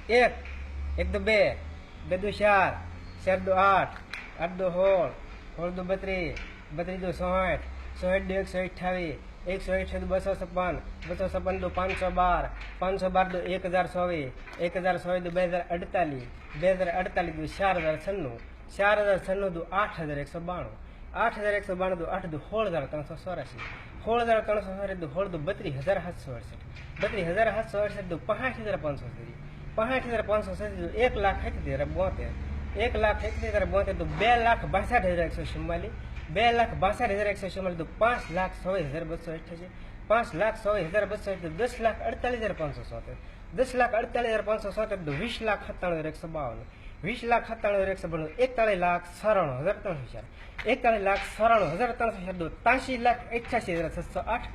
1, 1 દુ 2, 2 દુ 4, 4 દુ 8, 8 દુ 16, 16 દુ 32, 32 દુ 64, 64 દુ 128, 128 દુ 256, 256 દુ 512, 512 દુ 1024, 1024 દુ 2048, 2048 દુ 4096, 4096 દુ 8192, 8192 દુ 8 દુ 16384, 16384 દુ 16 દુ 32768, 32768 દુ 65530, 65530 દુ 1,78,072, 1,78,072 દુ 2,62,144, 2,62,144 દુ 5,24,288, 5,24,288 દુ 10,48,570, 10,48,570 દુ 20,97,152, 20,97,152 41,94,304, 41,94,304 દુ 83,88,708, 83,88,708 દુ 1,67,78,216,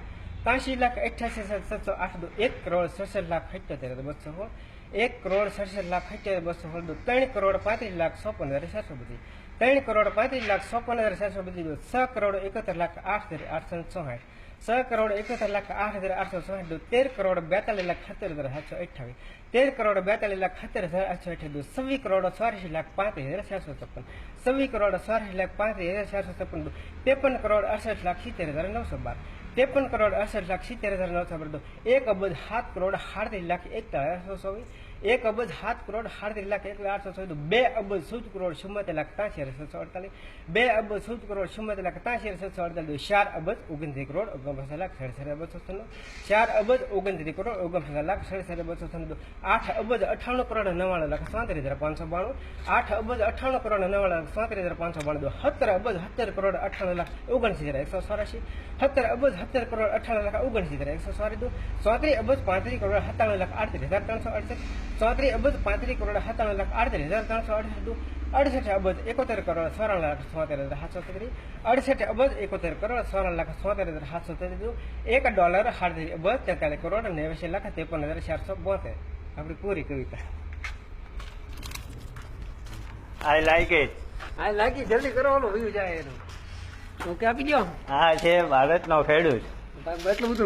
1,67,78,216 દુ 3,35,56,750, 3,35,56,750 દુ 6,71,08,864, 6,71,08,864 દુ 13,42,70,728, 13,42,70,728 દુ 26,84,35,456, 26,84,35,456 દુ 53,68,70,912, 53,68,70,912 દુ 1,07,38,41,824, 1,07,38,41,824 દુ 2,17,70,73,848, 2,17,70,73,848 દુ 4,29,69,297,296, 4,29,69,297,296 દુ 8,98,99,37,592, 8,98,99,37,592 દુ 17,70,98,99,184, 17,70,98,99,184 દુ 34,35,97,98,368, 34,35,97,98,368 દુ 68,71,94,97,733, 68,71,94,97,733 દુ $1,43,43,83,53,472 આપણી પૂરી કવિતા. I like it. આ લાગી જલ્દી કરો, ઓલો વ્યૂ જાય એનું ઓકે આપી દો. હા છે ભારતનો ખેડૂત. એટલું બધું